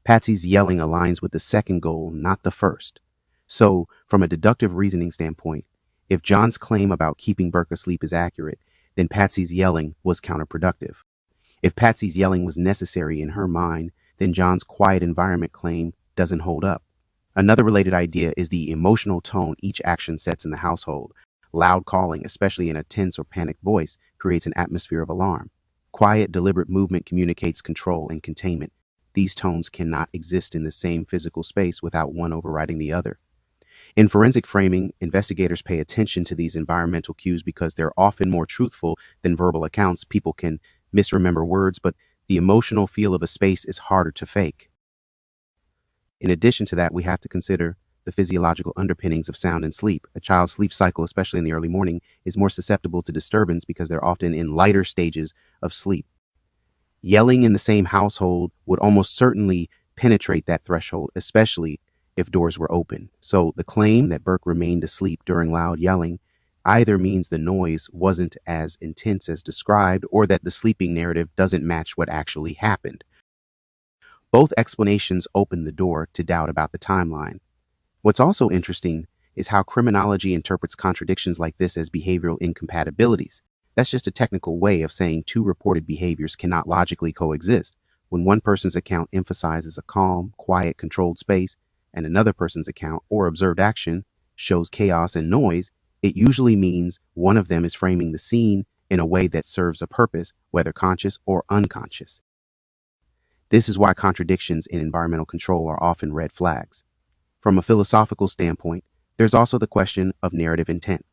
Patsy's yelling aligns with the second goal, not the first. So, from a deductive reasoning standpoint, if John's claim about keeping Burke asleep is accurate, then Patsy's yelling was counterproductive. If Patsy's yelling was necessary in her mind, then John's quiet environment claim doesn't hold up. Another related idea is the emotional tone each action sets in the household. Loud calling, especially in a tense or panicked voice, creates an atmosphere of alarm. Quiet, deliberate movement communicates control and containment. These tones cannot exist in the same physical space without one overriding the other. In forensic framing, investigators pay attention to these environmental cues because they're often more truthful than verbal accounts. People can misremember words, but the emotional feel of a space is harder to fake. In addition to that, we have to consider the physiological underpinnings of sound and sleep. A child's sleep cycle, especially in the early morning, is more susceptible to disturbance because they're often in lighter stages of sleep. Yelling in the same household would almost certainly penetrate that threshold, especially if doors were open. So the claim that Burke remained asleep during loud yelling either means the noise wasn't as intense as described or that the sleeping narrative doesn't match what actually happened. Both explanations open the door to doubt about the timeline. What's also interesting is how criminology interprets contradictions like this as behavioral incompatibilities. That's just a technical way of saying two reported behaviors cannot logically coexist. When one person's account emphasizes a calm, quiet, controlled space, and another person's account or observed action shows chaos and noise, it usually means one of them is framing the scene in a way that serves a purpose, whether conscious or unconscious. This is why contradictions in environmental control are often red flags. From a philosophical standpoint, there's also the question of narrative intent.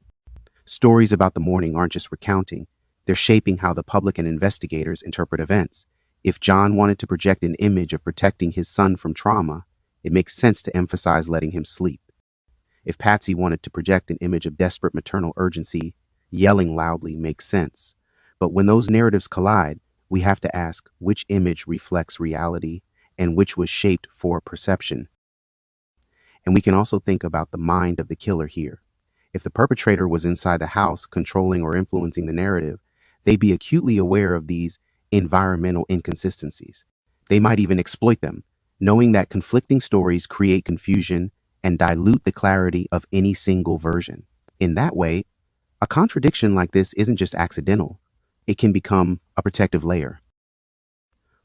Stories about the morning aren't just recounting, they're shaping how the public and investigators interpret events. If John wanted to project an image of protecting his son from trauma, it makes sense to emphasize letting him sleep. If Patsy wanted to project an image of desperate maternal urgency, yelling loudly makes sense. But when those narratives collide, we have to ask which image reflects reality and which was shaped for perception. And we can also think about the mind of the killer here. If the perpetrator was inside the house, controlling or influencing the narrative, they'd be acutely aware of these environmental inconsistencies. They might even exploit them, knowing that conflicting stories create confusion and dilute the clarity of any single version. In that way, a contradiction like this isn't just accidental, it can become a protective layer.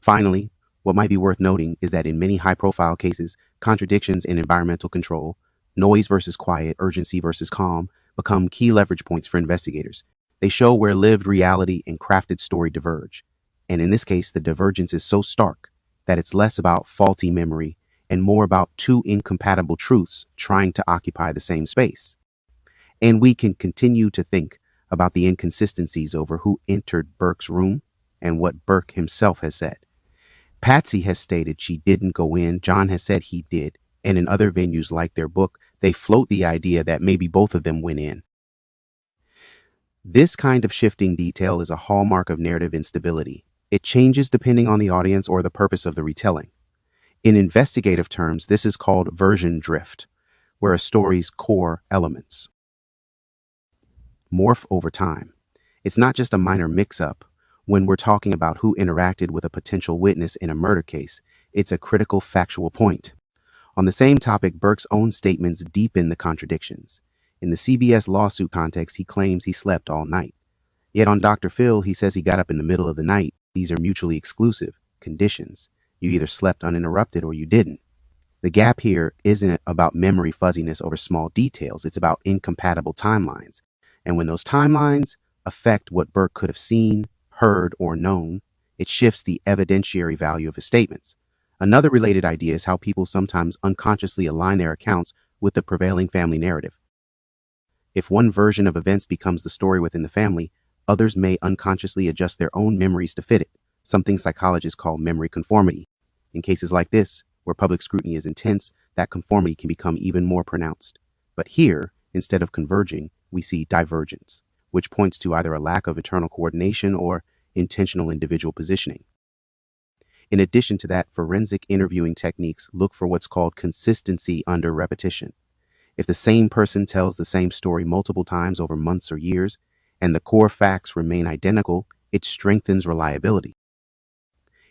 Finally, what might be worth noting is that in many high-profile cases, contradictions in environmental control, noise versus quiet, urgency versus calm, become key leverage points for investigators. They show where lived reality and crafted story diverge. And in this case, the divergence is so stark that it's less about faulty memory and more about two incompatible truths trying to occupy the same space. And we can continue to think about the inconsistencies over who entered Burke's room and what Burke himself has said. Patsy has stated she didn't go in. John has said he did. And in other venues like their book, they float the idea that maybe both of them went in. This kind of shifting detail is a hallmark of narrative instability. It changes depending on the audience or the purpose of the retelling. In investigative terms, this is called version drift, where a story's core elements morph over time. It's not just a minor mix-up. When we're talking about who interacted with a potential witness in a murder case, it's a critical factual point. On the same topic, Burke's own statements deepen the contradictions. In the CBS lawsuit context, he claims he slept all night. Yet on Dr. Phil, he says he got up in the middle of the night. These are mutually exclusive conditions. You either slept uninterrupted or you didn't. The gap here isn't about memory fuzziness over small details. It's about incompatible timelines. And when those timelines affect what Burke could have seen, heard, or known, it shifts the evidentiary value of his statements. Another related idea is how people sometimes unconsciously align their accounts with the prevailing family narrative. If one version of events becomes the story within the family, others may unconsciously adjust their own memories to fit it, something psychologists call memory conformity. In cases like this, where public scrutiny is intense, that conformity can become even more pronounced. But here, instead of converging, we see divergence, which points to either a lack of internal coordination or intentional individual positioning. In addition to that, forensic interviewing techniques look for what's called consistency under repetition. If the same person tells the same story multiple times over months or years, and the core facts remain identical, it strengthens reliability.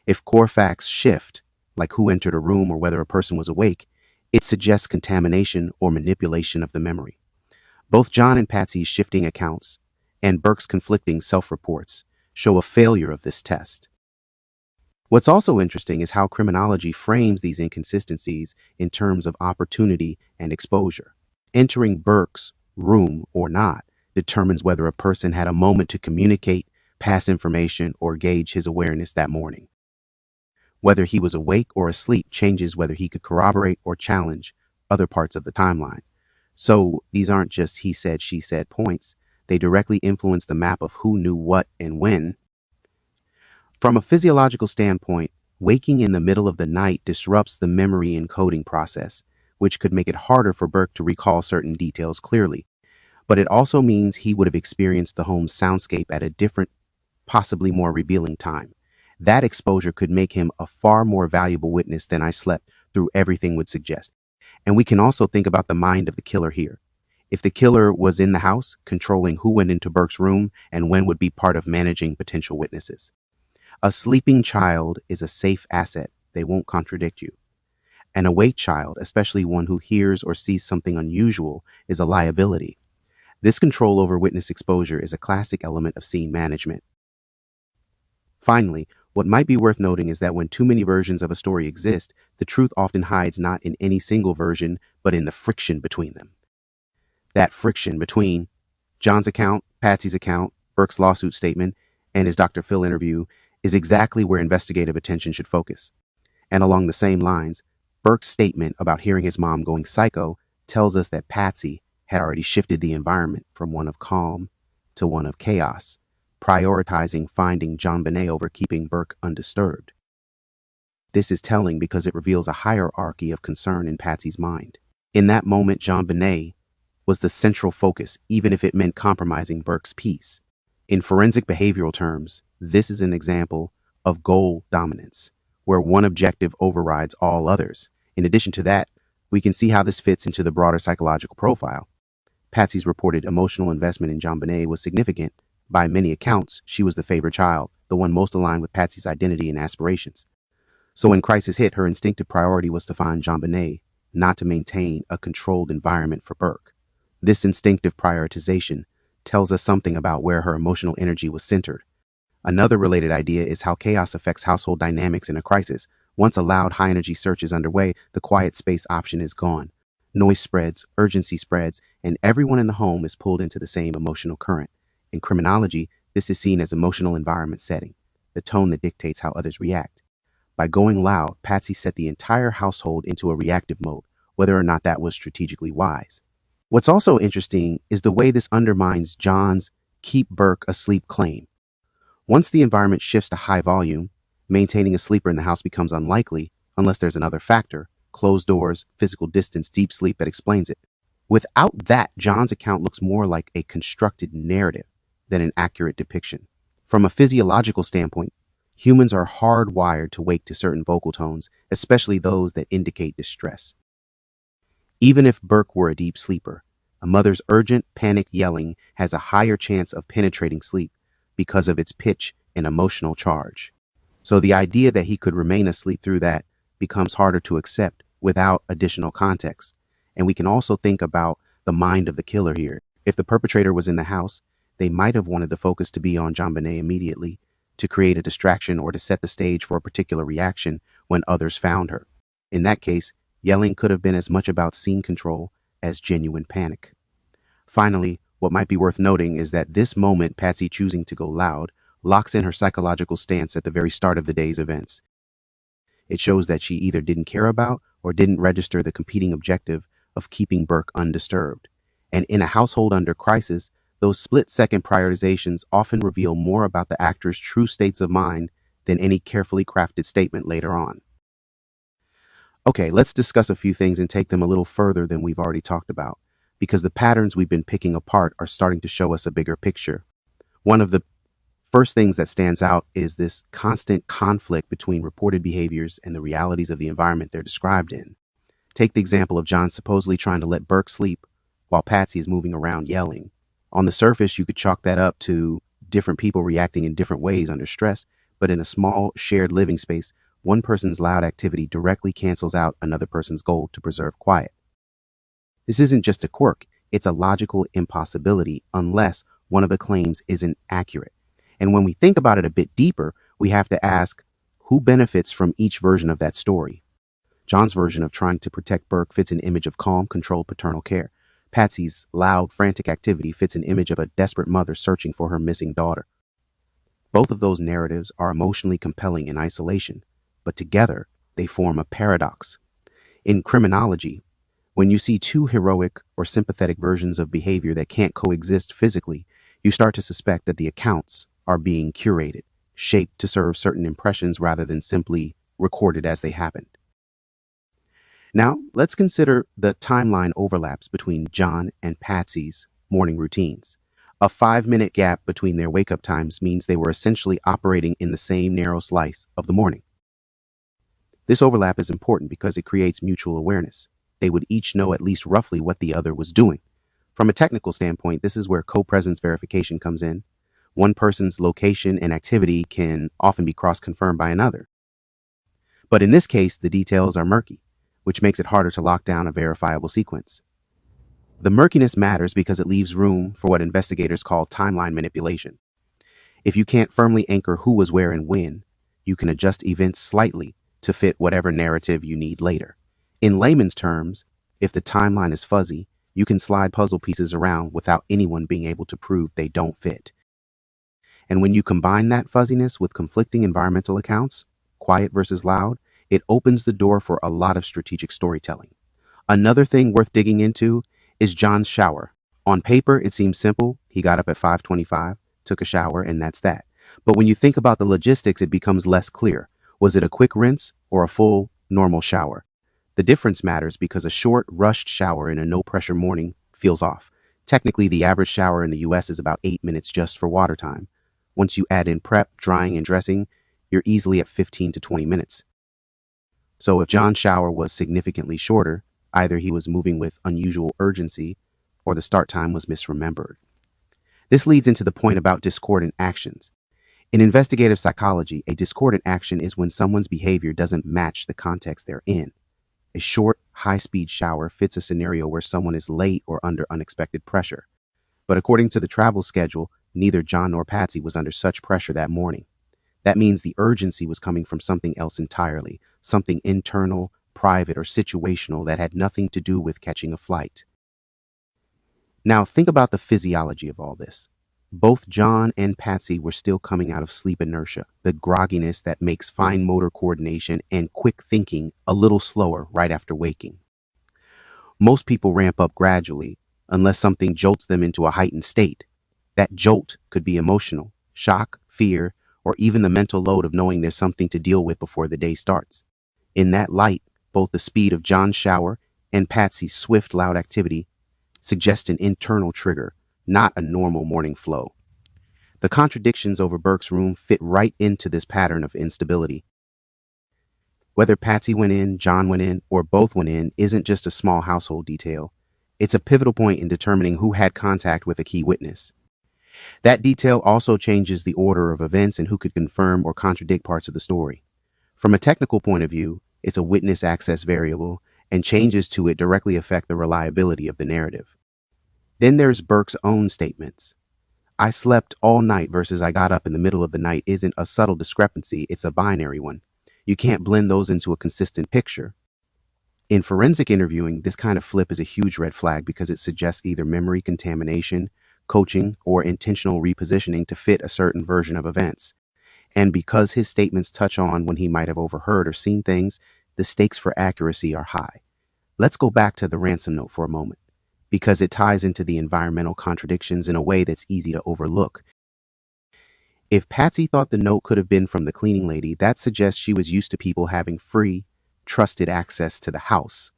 If core facts shift, like who entered a room or whether a person was awake, it suggests contamination or manipulation of the memory. Both John and Patsy's shifting accounts and Burke's conflicting self-reports show a failure of this test. What's also interesting is how criminology frames these inconsistencies in terms of opportunity and exposure. Entering Burke's room or not determines whether a person had a moment to communicate, pass information, or gauge his awareness that morning. Whether he was awake or asleep changes whether he could corroborate or challenge other parts of the timeline. So these aren't just he said, she said points. They directly influence the map of who knew what and when. From a physiological standpoint, waking in the middle of the night disrupts the memory encoding process, which could make it harder for Burke to recall certain details clearly. But it also means he would have experienced the home's soundscape at a different, possibly more revealing time. That exposure could make him a far more valuable witness than I slept through everything would suggest. And we can also think about the mind of the killer here. If the killer was in the house, controlling who went into Burke's room and when would be part of managing potential witnesses. A sleeping child is a safe asset. They won't contradict you. An awake child, especially one who hears or sees something unusual, is a liability. This control over witness exposure is a classic element of scene management. Finally, what might be worth noting is that when too many versions of a story exist, the truth often hides not in any single version, but in the friction between them. That friction between John's account, Patsy's account, Burke's lawsuit statement, and his Dr. Phil interview is exactly where investigative attention should focus. And along the same lines, Burke's statement about hearing his mom going psycho tells us that Patsy had already shifted the environment from one of calm to one of chaos, prioritizing finding JonBenet over keeping Burke undisturbed. This is telling because it reveals a hierarchy of concern in Patsy's mind. In that moment, JonBenet was the central focus, even if it meant compromising Burke's peace. In forensic behavioral terms, this is an example of goal dominance, where one objective overrides all others. In addition to that, we can see how this fits into the broader psychological profile. Patsy's reported emotional investment in JonBenet was significant. By many accounts, she was the favorite child, the one most aligned with Patsy's identity and aspirations. So when crisis hit, her instinctive priority was to find JonBenet, not to maintain a controlled environment for Burke. This instinctive prioritization tells us something about where her emotional energy was centered. Another related idea is how chaos affects household dynamics in a crisis. Once a loud, high-energy search is underway, the quiet space option is gone. Noise spreads, urgency spreads, and everyone in the home is pulled into the same emotional current. In criminology, this is seen as emotional environment setting, the tone that dictates how others react. By going loud, Patsy set the entire household into a reactive mode, whether or not that was strategically wise. What's also interesting is the way this undermines John's keep Burke asleep claim. Once the environment shifts to high volume, maintaining a sleeper in the house becomes unlikely unless there's another factor, closed doors, physical distance, deep sleep that explains it. Without that, John's account looks more like a constructed narrative than an accurate depiction. From a physiological standpoint, humans are hardwired to wake to certain vocal tones, especially those that indicate distress. Even if Burke were a deep sleeper, a mother's urgent, panicked yelling has a higher chance of penetrating sleep because of its pitch and emotional charge. So the idea that he could remain asleep through that becomes harder to accept without additional context. And we can also think about the mind of the killer here. If the perpetrator was in the house, they might have wanted the focus to be on JonBenet immediately to create a distraction or to set the stage for a particular reaction when others found her. In that case, yelling could have been as much about scene control as genuine panic. Finally, what might be worth noting is that this moment, Patsy choosing to go loud, locks in her psychological stance at the very start of the day's events. It shows that she either didn't care about or didn't register the competing objective of keeping Burke undisturbed. And in a household under crisis, those split-second prioritizations often reveal more about the actor's true states of mind than any carefully crafted statement later on. Okay, let's discuss a few things and take them a little further than we've already talked about, because the patterns we've been picking apart are starting to show us a bigger picture. One of the first things that stands out is this constant conflict between reported behaviors and the realities of the environment they're described in. Take the example of John supposedly trying to let Burke sleep while Patsy is moving around yelling. On the surface, you could chalk that up to different people reacting in different ways under stress, but in a small shared living space, one person's loud activity directly cancels out another person's goal to preserve quiet. This isn't just a quirk, it's a logical impossibility unless one of the claims isn't accurate. And when we think about it a bit deeper, we have to ask, who benefits from each version of that story? John's version of trying to protect Burke fits an image of calm, controlled paternal care. Patsy's loud, frantic activity fits an image of a desperate mother searching for her missing daughter. Both of those narratives are emotionally compelling in isolation, but together they form a paradox. In criminology, when you see two heroic or sympathetic versions of behavior that can't coexist physically, you start to suspect that the accounts are being curated, shaped to serve certain impressions rather than simply recorded as they happened. Now, let's consider the timeline overlaps between John and Patsy's morning routines. A 5-minute gap between their wake up times means they were essentially operating in the same narrow slice of the morning. This overlap is important because it creates mutual awareness. They would each know at least roughly what the other was doing. From a technical standpoint, this is where co-presence verification comes in. One person's location and activity can often be cross-confirmed by another. But in this case, the details are murky, which makes it harder to lock down a verifiable sequence. The murkiness matters because it leaves room for what investigators call timeline manipulation. If you can't firmly anchor who was where and when, you can adjust events slightly to fit whatever narrative you need later. In layman's terms, if the timeline is fuzzy, you can slide puzzle pieces around without anyone being able to prove they don't fit. And when you combine that fuzziness with conflicting environmental accounts, quiet versus loud, it opens the door for a lot of strategic storytelling. Another thing worth digging into is John's shower. On paper, it seems simple. He got up at 5:25, took a shower, and that's that. But when you think about the logistics, it becomes less clear. Was it a quick rinse or a full, normal shower? The difference matters because a short, rushed shower in a no-pressure morning feels off. Technically, the average shower in the US is about 8 minutes just for water time. Once you add in prep, drying, and dressing, you're easily at 15 to 20 minutes. So if John's shower was significantly shorter, either he was moving with unusual urgency or the start time was misremembered. This leads into the point about discordant actions. In investigative psychology, a discordant action is when someone's behavior doesn't match the context they're in. A short, high-speed shower fits a scenario where someone is late or under unexpected pressure. But according to the travel schedule, neither John nor Patsy was under such pressure that morning. That means the urgency was coming from something else entirely, something internal, private, or situational that had nothing to do with catching a flight. Now think about the physiology of all this. Both John and Patsy were still coming out of sleep inertia, the grogginess that makes fine motor coordination and quick thinking a little slower right after waking. Most people ramp up gradually, unless something jolts them into a heightened state. That jolt could be emotional, shock, fear, or even the mental load of knowing there's something to deal with before the day starts. In that light, both the speed of John's shower and Patsy's swift, loud activity suggest an internal trigger, not a normal morning flow. The contradictions over Burke's room fit right into this pattern of instability. Whether Patsy went in, John went in, or both went in isn't just a small household detail. It's a pivotal point in determining who had contact with a key witness. That detail also changes the order of events and who could confirm or contradict parts of the story. From a technical point of view, it's a witness access variable, and changes to it directly affect the reliability of the narrative. Then there's Burke's own statements. I slept all night versus I got up in the middle of the night isn't a subtle discrepancy, it's a binary one. You can't blend those into a consistent picture. In forensic interviewing, this kind of flip is a huge red flag because it suggests either memory contamination, coaching, or intentional repositioning to fit a certain version of events. And because his statements touch on when he might have overheard or seen things, the stakes for accuracy are high. Let's go back to the ransom note for a moment, because it ties into the environmental contradictions in a way that's easy to overlook. If Patsy thought the note could have been from the cleaning lady, that suggests she was used to people having free, trusted access to the house.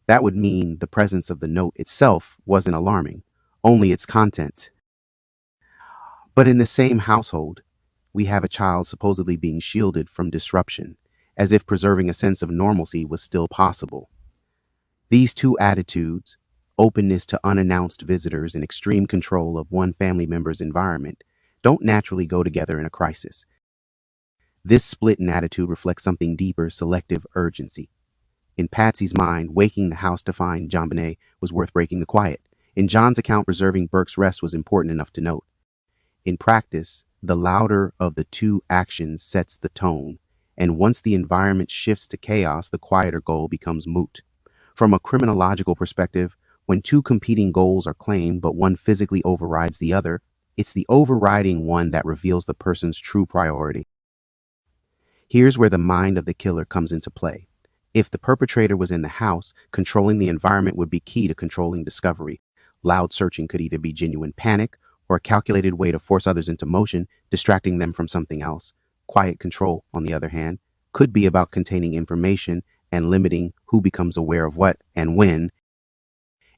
That would mean the presence of the note itself wasn't alarming, only its content. But in the same household, we have a child supposedly being shielded from disruption, as if preserving a sense of normalcy was still possible. These two attitudes, openness to unannounced visitors and extreme control of one family member's environment, don't naturally go together in a crisis. This split in attitude reflects something deeper: selective urgency. In Patsy's mind, waking the house to find JonBenet was worth breaking the quiet. In John's account, preserving Burke's rest was important enough to note. In practice, the louder of the two actions sets the tone, and once the environment shifts to chaos, the quieter goal becomes moot. From a criminological perspective, when two competing goals are claimed but one physically overrides the other, it's the overriding one that reveals the person's true priority. Here's where the mind of the killer comes into play. If the perpetrator was in the house, controlling the environment would be key to controlling discovery. Loud searching could either be genuine panic or a calculated way to force others into motion, distracting them from something else. Quiet control, on the other hand, could be about containing information and limiting who becomes aware of what and when.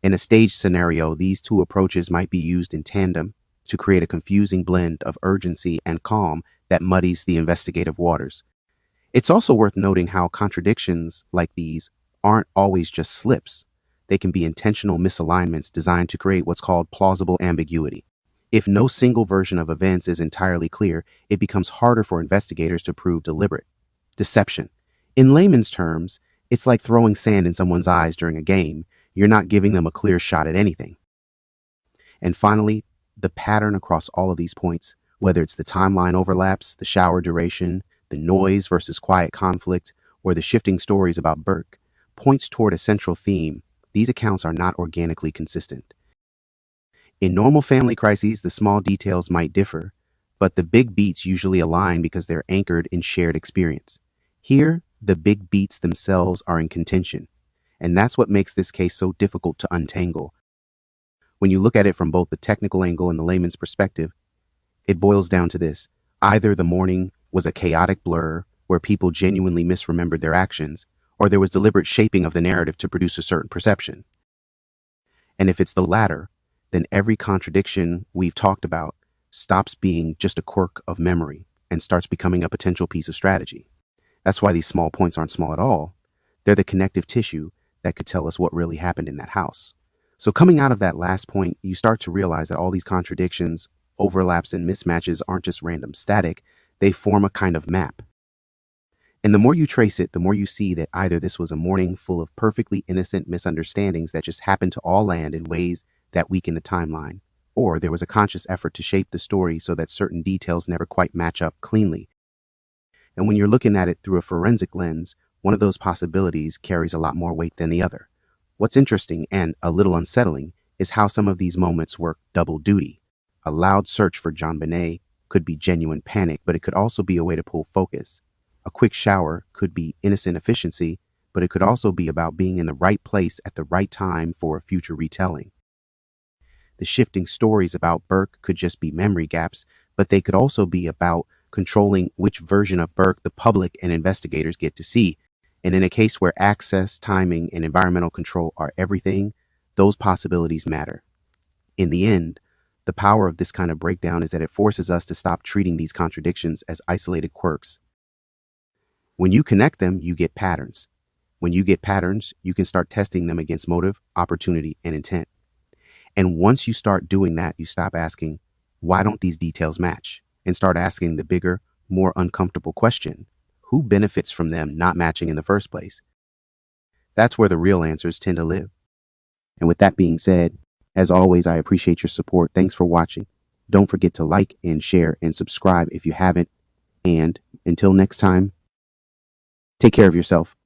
In a staged scenario, these two approaches might be used in tandem to create a confusing blend of urgency and calm that muddies the investigative waters. It's also worth noting how contradictions like these aren't always just slips. They can be intentional misalignments designed to create what's called plausible ambiguity. If no single version of events is entirely clear, it becomes harder for investigators to prove deliberate deception. In layman's terms, it's like throwing sand in someone's eyes during a game. You're not giving them a clear shot at anything. And finally, the pattern across all of these points, whether it's the timeline overlaps, the shower duration, the noise versus quiet conflict, or the shifting stories about Burke, points toward a central theme. These accounts are not organically consistent. In normal family crises, the small details might differ, but the big beats usually align because they're anchored in shared experience. Here, the big beats themselves are in contention, and that's what makes this case so difficult to untangle. When you look at it from both the technical angle and the layman's perspective, it boils down to this. Either the morning was a chaotic blur where people genuinely misremembered their actions, or there was deliberate shaping of the narrative to produce a certain perception. And if it's the latter, then every contradiction we've talked about stops being just a quirk of memory and starts becoming a potential piece of strategy. That's why these small points aren't small at all. They're the connective tissue that could tell us what really happened in that house. So coming out of that last point, you start to realize that all these contradictions, overlaps, and mismatches aren't just random static. They form a kind of map. And the more you trace it, the more you see that either this was a morning full of perfectly innocent misunderstandings that just happened to all land in ways that weaken the timeline, or there was a conscious effort to shape the story so that certain details never quite match up cleanly. And when you're looking at it through a forensic lens, one of those possibilities carries a lot more weight than the other. What's interesting and a little unsettling is how some of these moments work double duty. A loud search for JonBenet could be genuine panic, but it could also be a way to pull focus. A quick shower could be innocent efficiency, but it could also be about being in the right place at the right time for a future retelling. The shifting stories about Burke could just be memory gaps, but they could also be about controlling which version of Burke the public and investigators get to see. And in a case where access, timing, and environmental control are everything, those possibilities matter. In the end, the power of this kind of breakdown is that it forces us to stop treating these contradictions as isolated quirks. When you connect them, you get patterns. When you get patterns, you can start testing them against motive, opportunity, and intent. And once you start doing that, you stop asking, why don't these details match? And start asking the bigger, more uncomfortable question, who benefits from them not matching in the first place? That's where the real answers tend to live. And with that being said, as always, I appreciate your support. Thanks for watching. Don't forget to like and share and subscribe if you haven't. And until next time, take care of yourself.